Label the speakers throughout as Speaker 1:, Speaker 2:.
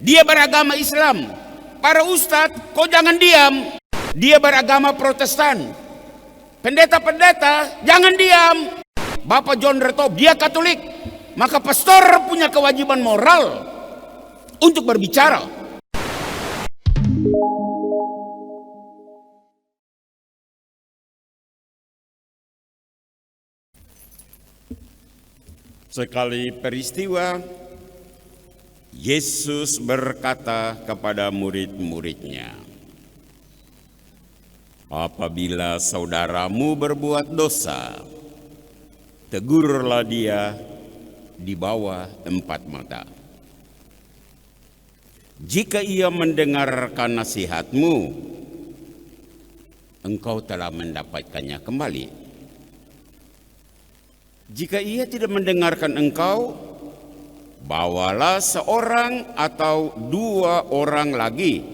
Speaker 1: dia beragama Islam. Para ustadz, kau jangan diam, dia beragama Protestan. Pendeta-pendeta, jangan diam, Bapak John Retop, dia Katolik. Maka pastor punya kewajiban moral untuk berbicara. Sekali peristiwa, Yesus berkata kepada murid-muridnya, apabila saudaramu berbuat dosa, tegurlah dia di bawah 4 mata. Jika ia mendengarkan nasihatmu, engkau telah mendapatkannya kembali. Jika ia tidak mendengarkan engkau, bawalah seorang atau 2 orang lagi,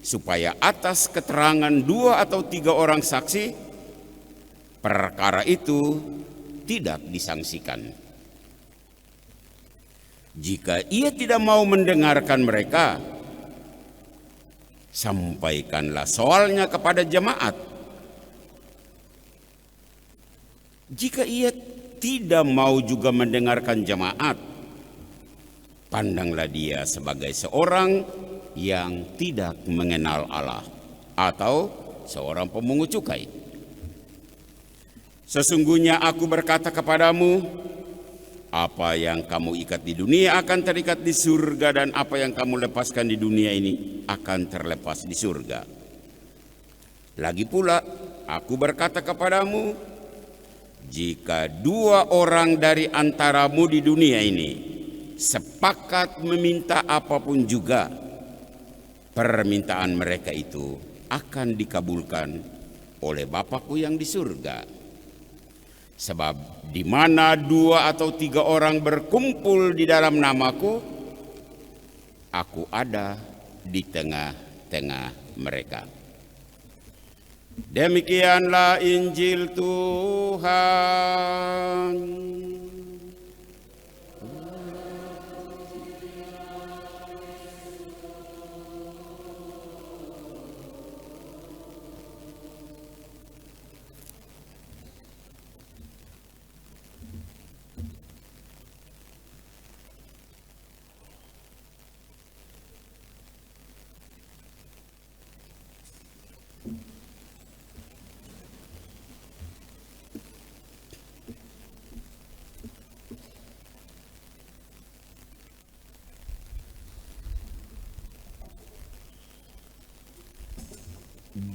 Speaker 1: supaya atas keterangan 2 atau 3 orang saksi, perkara itu tidak disangsikan. Jika ia tidak mau mendengarkan mereka, sampaikanlah soalnya kepada jemaat. Jika ia tidak mau juga mendengarkan jemaat, pandanglah dia sebagai seorang yang tidak mengenal Allah atau seorang pemungut cukai. Sesungguhnya aku berkata kepadamu, apa yang kamu ikat di dunia akan terikat di surga, dan apa yang kamu lepaskan di dunia ini akan terlepas di surga. Lagi pula, aku berkata kepadamu, jika 2 orang dari antaramu di dunia ini sepakat meminta apapun juga, permintaan mereka itu akan dikabulkan oleh Bapakku yang di surga. Sebab di mana 2 atau 3 orang berkumpul di dalam namaku, aku ada di tengah-tengah mereka. Demikianlah Injil Tuhan.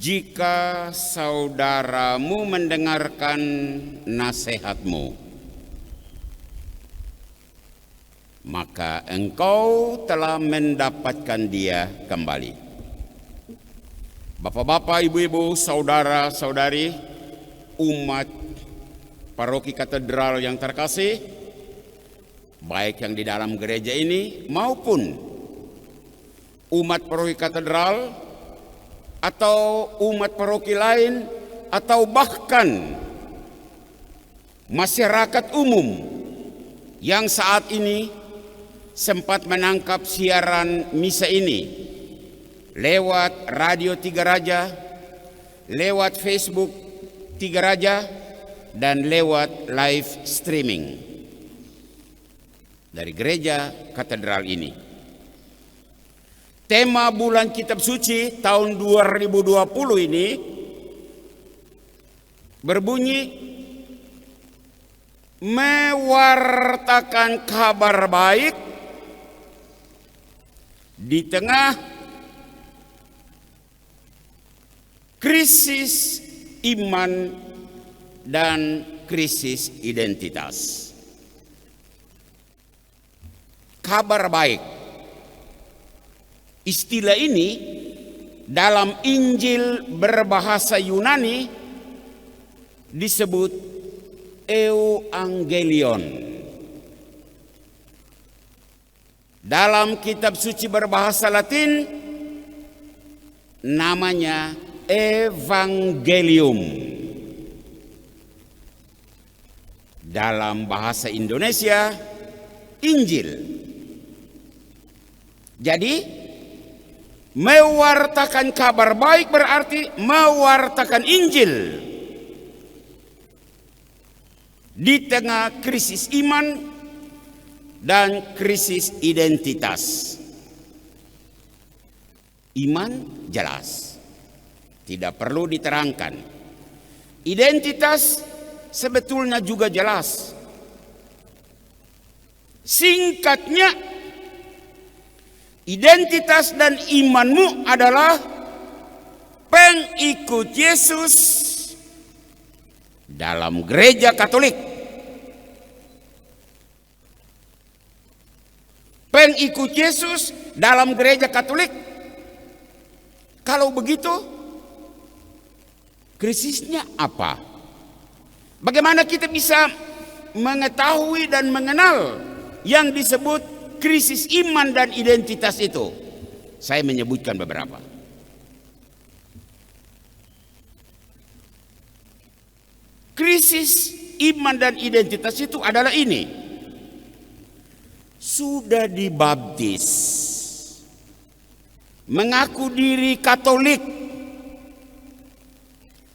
Speaker 1: Jika saudaramu mendengarkan nasihatmu, maka engkau telah mendapatkan dia kembali. Bapak-bapak, ibu-ibu, saudara-saudari, umat paroki katedral yang terkasih, baik yang di dalam gereja ini maupun umat paroki katedral atau umat paroki lain, atau bahkan masyarakat umum yang saat ini sempat menangkap siaran misa ini lewat Radio Tiga Raja, lewat Facebook Tiga Raja, dan lewat live streaming dari gereja katedral ini. Tema bulan Kitab Suci tahun 2020 ini berbunyi, mewartakan kabar baik di tengah krisis iman dan krisis identitas. Kabar baik. Istilah ini dalam Injil berbahasa Yunani disebut Euangelion. Dalam kitab suci berbahasa Latin namanya Evangelium. Dalam bahasa Indonesia, Injil. Jadi mewartakan kabar baik berarti mewartakan Injil di tengah krisis iman dan krisis identitas. Iman jelas, tidak perlu diterangkan. Identitas sebetulnya juga jelas. Singkatnya, identitas dan imanmu adalah pengikut Yesus dalam gereja Katolik. Pengikut Yesus dalam gereja Katolik. Kalau begitu, krisisnya apa? Bagaimana kita bisa mengetahui dan mengenal yang disebut krisis iman dan identitas itu? Saya menyebutkan beberapa. Krisis iman dan identitas itu adalah ini. Sudah dibaptis, mengaku diri Katolik,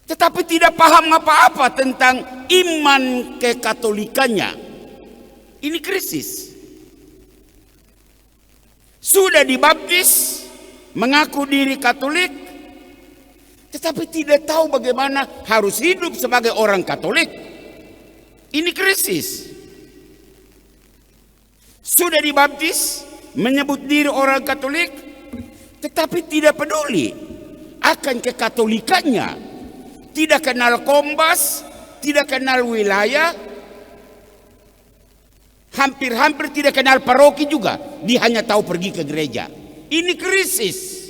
Speaker 1: tetapi tidak paham apa-apa tentang iman kekatolikannya. Ini krisis. Sudah dibaptis, mengaku diri Katolik, tetapi tidak tahu bagaimana harus hidup sebagai orang Katolik. Ini krisis. Sudah dibaptis, menyebut diri orang Katolik, tetapi tidak peduli akan kekatolikannya. Tidak kenal Kombas, tidak kenal wilayah, hampir-hampir tidak kenal paroki juga. Dia hanya tahu pergi ke gereja. Ini krisis.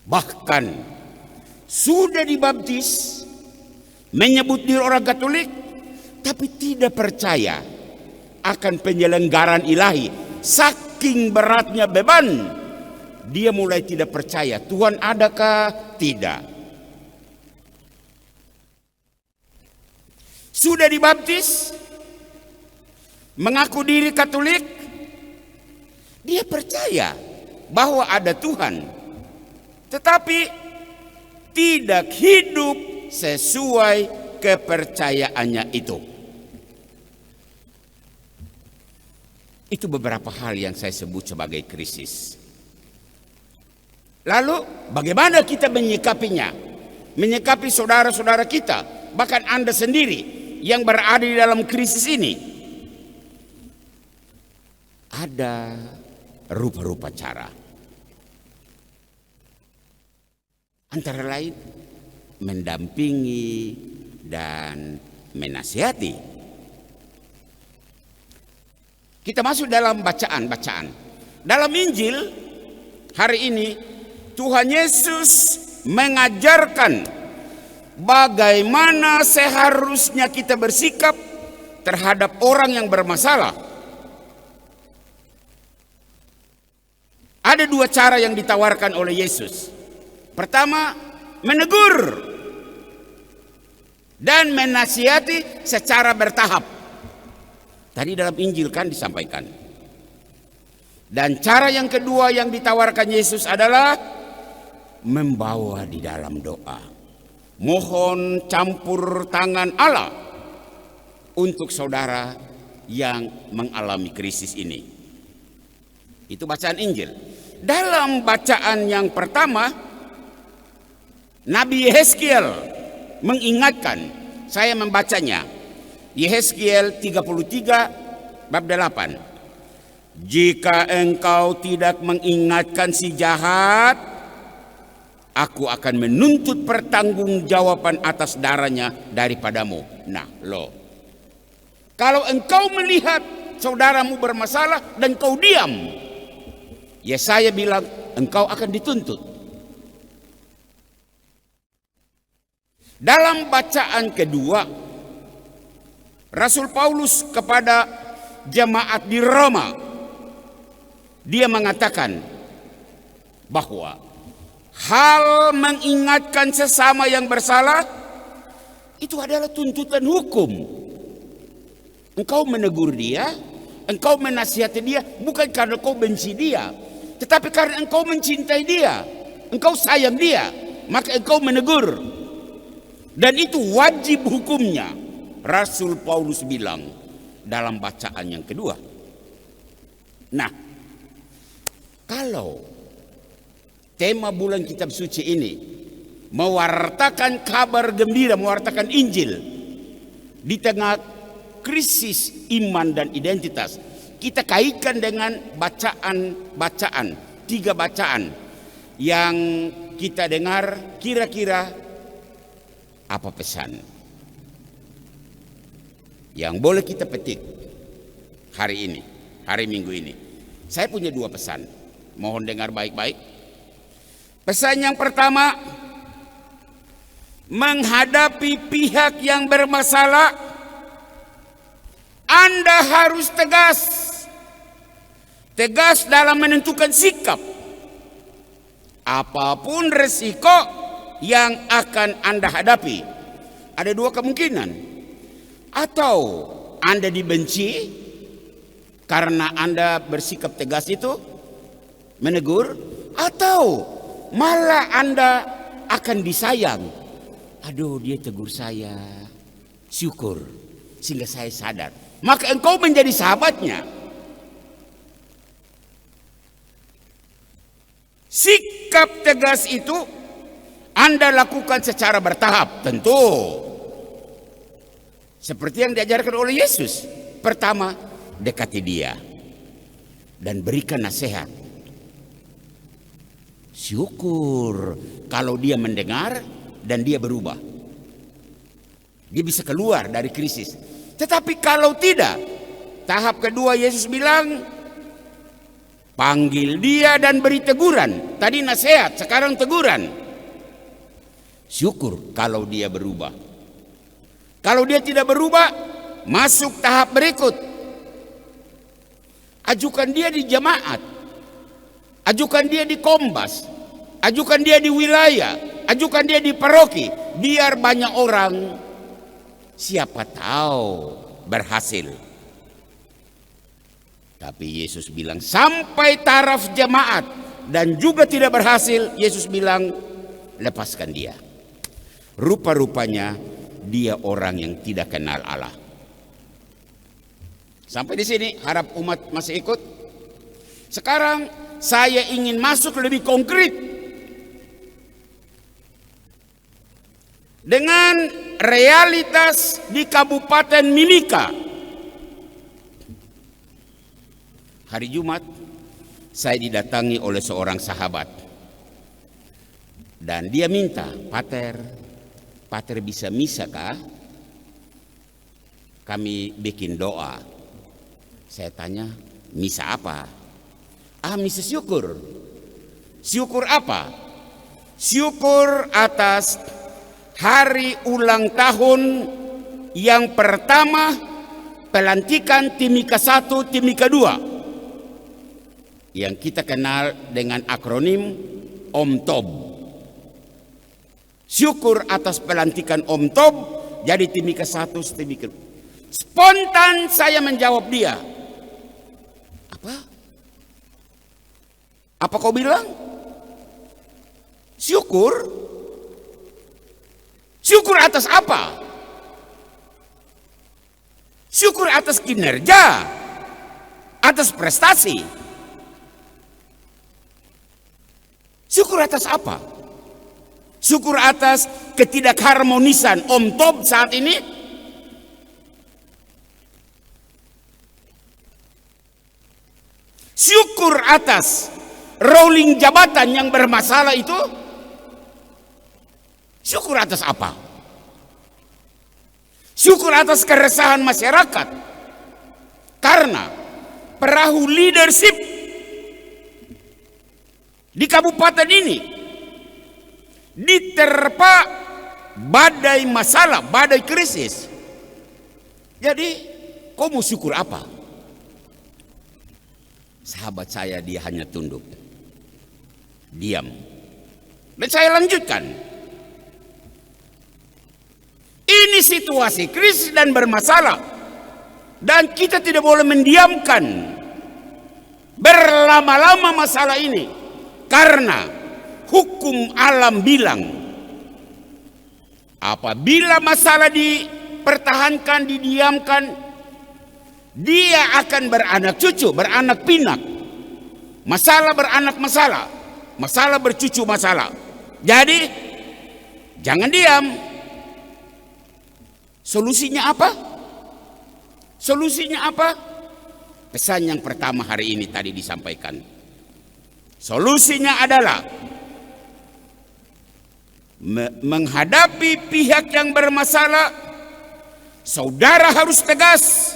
Speaker 1: Bahkan sudah dibaptis, menyebut diri orang Katolik, tapi tidak percaya akan penyelenggaraan ilahi. Saking beratnya beban, dia mulai tidak percaya Tuhan adakah? Tidak. Sudah dibaptis, mengaku diri Katolik, dia percaya bahwa ada Tuhan, tetapi tidak hidup sesuai kepercayaannya itu. Itu beberapa hal yang saya sebut sebagai krisis. Lalu bagaimana kita menyikapinya? Menyikapi saudara-saudara kita, bahkan Anda sendiri yang berada di dalam krisis ini. Ada rupa-rupa cara. Antara lain mendampingi dan menasihati. Kita masuk dalam bacaan-bacaan. Dalam Injil hari ini Tuhan Yesus mengajarkan bagaimana seharusnya kita bersikap terhadap orang yang bermasalah. Ada dua cara yang ditawarkan oleh Yesus. Pertama, menegur dan menasihati secara bertahap. Tadi dalam Injil kan disampaikan. Dan cara yang kedua yang ditawarkan Yesus adalah membawa di dalam doa. Mohon campur tangan Allah untuk saudara yang mengalami krisis ini. Itu bacaan Injil. Dalam bacaan yang pertama, Nabi Yehezkiel mengingatkan, saya membacanya. Yehezkiel 33 bab 8. Jika engkau tidak mengingatkan si jahat, aku akan menuntut pertanggungjawaban atas darahnya daripadamu. Nah, loh. Kalau engkau melihat saudaramu bermasalah dan kau diam, Yesaya bilang engkau akan dituntut. Dalam bacaan kedua, Rasul Paulus kepada jemaat di Roma, dia mengatakan bahwa hal mengingatkan sesama yang bersalah itu adalah tuntutan hukum. Engkau menegur dia, Engkau menasihati dia bukan karena kau benci dia, tetapi karena engkau mencintai dia, engkau sayang dia, maka engkau menegur. Dan itu wajib hukumnya. Rasul Paulus bilang dalam bacaan yang kedua. Nah, kalau tema bulan kitab suci ini mewartakan kabar gembira, mewartakan Injil di tengah krisis iman dan identitas, kita kaitkan dengan bacaan-bacaan, 3 bacaan yang kita dengar. Kira-kira apa pesan yang boleh kita petik hari ini, hari Minggu ini? Saya punya 2 pesan, mohon dengar baik-baik. Pesan yang pertama, menghadapi pihak yang bermasalah, Anda harus tegas. Tegas dalam menentukan sikap. Apapun resiko yang akan Anda hadapi. Ada 2 kemungkinan. Atau Anda dibenci karena Anda bersikap tegas itu, menegur. Atau malah Anda akan disayang. Aduh, dia tegur saya, syukur, sehingga saya sadar. Maka engkau menjadi sahabatnya. Sikap tegas itu Anda lakukan secara bertahap, tentu. Seperti yang diajarkan oleh Yesus. Pertama, dekati dia dan berikan nasihat. Syukur kalau dia mendengar dan dia berubah. Dia bisa keluar dari krisis. Tetapi kalau tidak, tahap kedua Yesus bilang, panggil dia dan beri teguran. Tadi nasihat, sekarang teguran. Syukur kalau dia berubah. Kalau dia tidak berubah, masuk tahap berikut. Ajukan dia di jemaat. Ajukan dia di Kombas. Ajukan dia di wilayah. Ajukan dia di paroki. Biar banyak orang, siapa tahu berhasil. Tapi Yesus bilang sampai taraf jemaat dan juga tidak berhasil, Yesus bilang lepaskan dia. Rupa-rupanya dia orang yang tidak kenal Allah. Sampai di sini harap umat masih ikut. Sekarang saya ingin masuk lebih konkret dengan realitas di Kabupaten Mimika. Hari Jumat saya didatangi oleh seorang sahabat dan dia minta, Pater bisa misa kah? Kami bikin doa. Saya tanya, misa apa? Misa syukur. Syukur apa? Syukur atas hari ulang tahun yang pertama pelantikan Timika 1, Timika 2 yang kita kenal dengan akronim OMTOB. Syukur atas pelantikan OMTOB jadi Timika 1, Timika 2. Spontan saya menjawab dia. Apa kau bilang? Syukur? Syukur atas apa? Syukur atas kinerja, atas prestasi. Syukur atas apa? Syukur atas ketidakharmonisan OMTOB saat ini? Syukur atas rolling jabatan yang bermasalah itu? Syukur atas apa? Syukur atas keresahan masyarakat karena perahu leadership di kabupaten ini diterpa badai masalah, badai krisis. Jadi, kau mau syukur apa? Sahabat saya dia hanya tunduk, diam. Dan saya lanjutkan. Ini situasi krisis dan bermasalah. Dan kita tidak boleh mendiamkan berlama-lama masalah ini, karena hukum alam bilang apabila masalah dipertahankan, didiamkan, dia akan beranak cucu, beranak pinak. Masalah beranak masalah, masalah bercucu masalah. Jadi jangan diam. Solusinya apa? Solusinya apa? Pesan yang pertama hari ini tadi disampaikan. Solusinya adalah menghadapi pihak yang bermasalah, saudara harus tegas.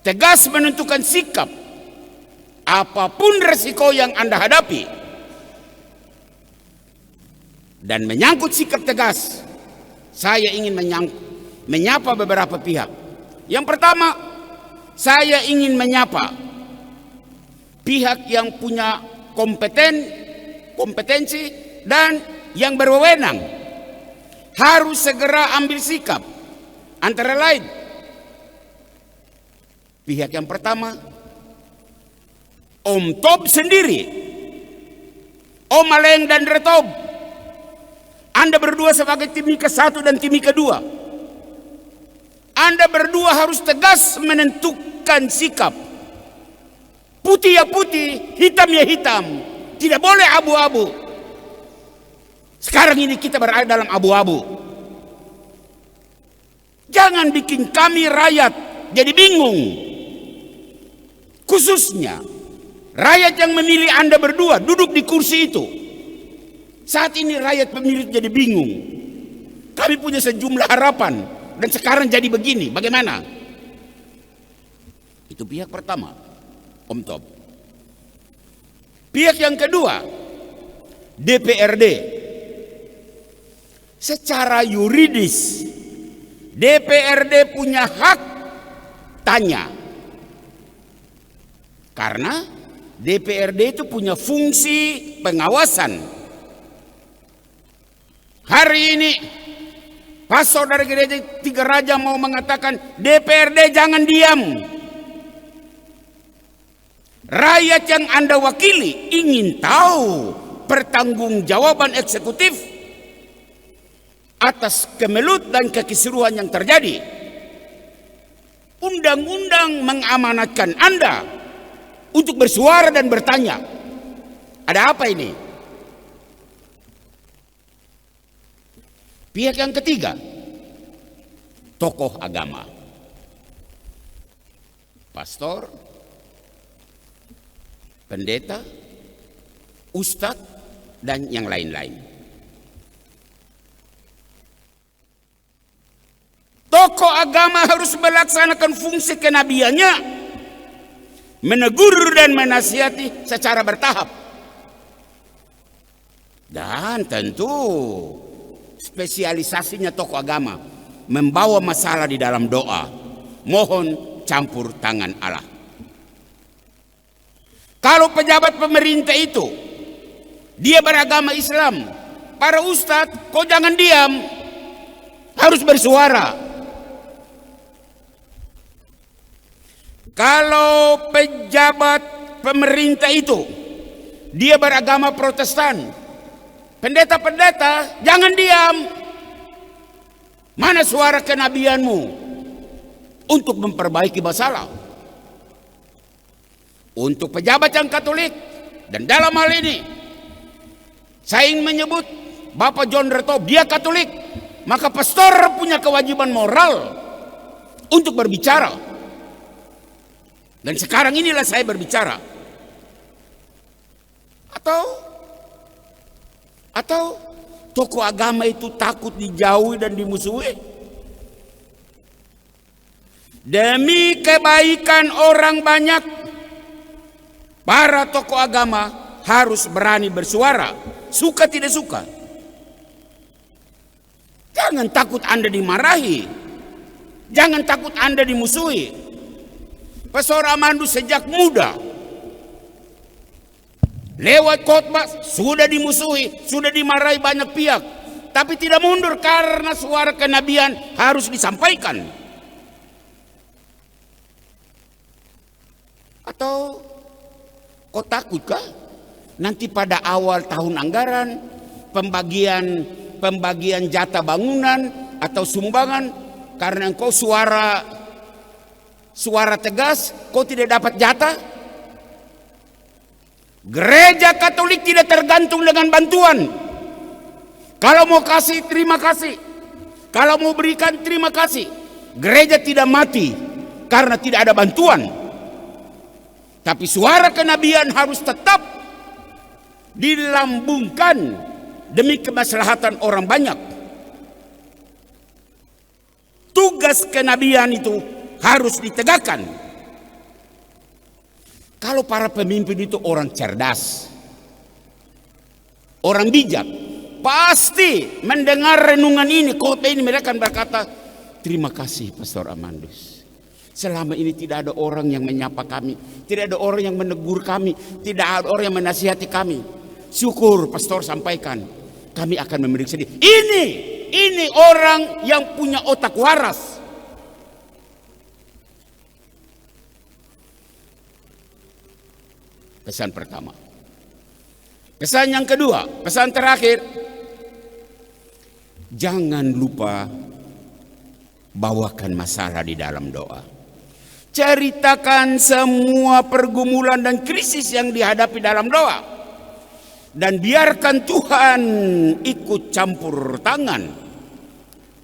Speaker 1: Tegas menentukan sikap. Apapun resiko yang Anda hadapi. Dan menyangkut sikap tegas, saya ingin menyapa beberapa pihak. Yang pertama, saya ingin menyapa pihak yang punya kompetensi dan yang berwenang. Harus segera ambil sikap. Antara lain, pihak yang pertama, Om Tob sendiri, Om Maleng dan Retob. Anda berdua sebagai Timika 1 dan Timika 2. Anda berdua harus tegas menentukan sikap. Putih ya putih, hitam ya hitam. Tidak boleh abu-abu. Sekarang ini kita berada dalam abu-abu. Jangan bikin kami rakyat jadi bingung. Khususnya rakyat yang memilih Anda berdua duduk di kursi itu. Saat ini rakyat pemilih jadi bingung. Kami punya sejumlah harapan. Dan sekarang jadi begini, bagaimana? Itu pihak pertama, Om Tob. Pihak yang kedua, DPRD. Secara yuridis, DPRD punya hak tanya. Karena DPRD itu punya fungsi pengawasan. Hari ini pastor dari gereja Tiga Raja mau mengatakan DPRD jangan diam. Rakyat yang Anda wakili ingin tahu pertanggungjawaban eksekutif atas kemelut dan kekisruhan yang terjadi. Undang-undang mengamanatkan Anda untuk bersuara dan bertanya. Ada apa ini? Pihak yang ketiga, tokoh agama, pastor, pendeta, ustadz, dan yang lain-lain. Tokoh agama harus melaksanakan fungsi kenabiannya, menegur dan menasihati secara bertahap. Dan tentu spesialisasinya tokoh agama membawa masalah di dalam doa, mohon campur tangan Allah. Kalau pejabat pemerintah itu dia beragama Islam, para ustadz, kau jangan diam, harus bersuara. Kalau pejabat pemerintah itu dia beragama Protestan, pendeta-pendeta, jangan diam. Mana suara kenabianmu untuk memperbaiki masalah? Untuk pejabat yang Katolik, dan dalam hal ini saya ingin menyebut Bapak John Retob, dia Katolik, maka pastor punya kewajiban moral untuk berbicara. Dan sekarang inilah saya berbicara. Atau tokoh agama itu takut dijauhi dan dimusuhi? Demi kebaikan orang banyak, para tokoh agama harus berani bersuara, suka tidak suka. Jangan takut Anda dimarahi, jangan takut Anda dimusuhi. Pastor Amandu sejak muda lewat khotbah sudah dimusuhi, sudah dimarahi banyak pihak, tapi tidak mundur karena suara kenabian harus disampaikan. Atau kau takut kah? Nanti pada awal tahun anggaran, pembagian jatah bangunan atau sumbangan, karena engkau suara tegas, kau tidak dapat jatah. Gereja Katolik tidak tergantung dengan bantuan. Kalau mau kasih, terima kasih. Kalau mau berikan, terima kasih. Gereja tidak mati karena tidak ada bantuan. Tapi suara kenabian harus tetap dilambungkan demi kemaslahatan orang banyak. Tugas kenabian itu harus ditegakkan. Kalau para pemimpin itu orang cerdas, orang bijak, pasti mendengar renungan ini, khotbah ini, mereka akan berkata, terima kasih Pastor Amandus. Selama ini tidak ada orang yang menyapa kami, tidak ada orang yang menegur kami, tidak ada orang yang menasihati kami. Syukur Pastor sampaikan, kami akan memeriksa dia. Ini orang yang punya otak waras. Pesan pertama. Pesan yang kedua, pesan terakhir. Jangan lupa bawakan masalah di dalam doa. Ceritakan semua pergumulan dan krisis yang dihadapi dalam doa. Dan biarkan Tuhan ikut campur tangan.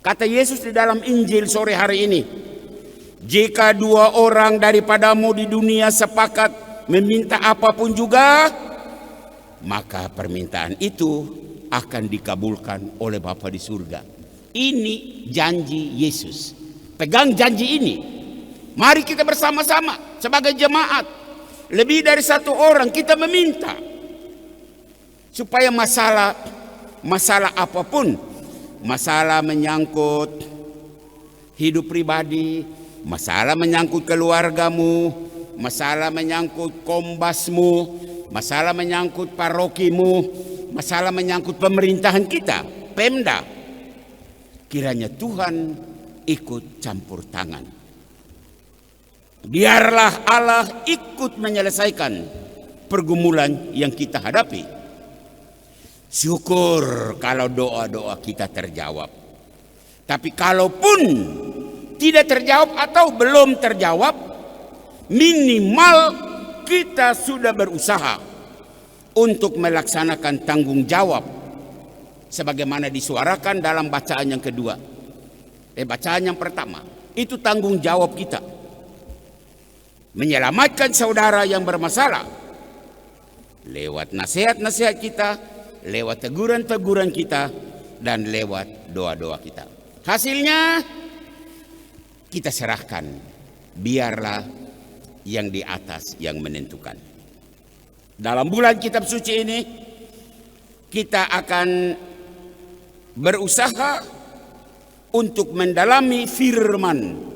Speaker 1: Kata Yesus di dalam Injil sore hari ini, jika dua orang daripadamu di dunia sepakat meminta apapun juga, maka permintaan itu akan dikabulkan oleh Bapa di surga. Ini janji Yesus. Pegang janji ini. Mari kita bersama-sama sebagai jemaat, lebih dari satu orang kita meminta supaya masalah apapun, masalah menyangkut hidup pribadi, masalah menyangkut keluargamu, masalah menyangkut kombasmu, masalah menyangkut parokimu, masalah menyangkut pemerintahan kita, Pemda. Kiranya Tuhan ikut campur tangan. Biarlah Allah ikut menyelesaikan pergumulan yang kita hadapi. Syukur kalau doa-doa kita terjawab. Tapi kalaupun tidak terjawab atau belum terjawab, minimal kita sudah berusaha untuk melaksanakan tanggung jawab sebagaimana disuarakan dalam bacaan yang kedua. Bacaan yang pertama, itu tanggung jawab kita. Menyelamatkan saudara yang bermasalah lewat nasihat-nasihat kita, lewat teguran-teguran kita, dan lewat doa-doa kita. Hasilnya kita serahkan, biarlah yang di atas yang menentukan. Dalam bulan kitab suci ini kita akan berusaha untuk mendalami firman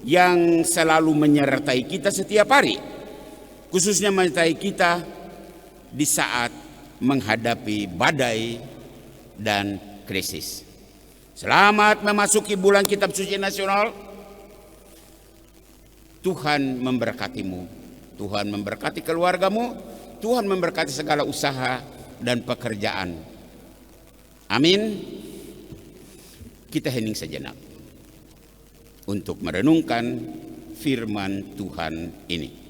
Speaker 1: yang selalu menyertai kita setiap hari, khususnya menyertai kita di saat menghadapi badai dan krisis. Selamat memasuki bulan kitab suci nasional. Tuhan memberkatimu, Tuhan memberkati keluargamu, Tuhan memberkati segala usaha dan pekerjaan. Amin. Kita hening sejenak untuk merenungkan firman Tuhan ini.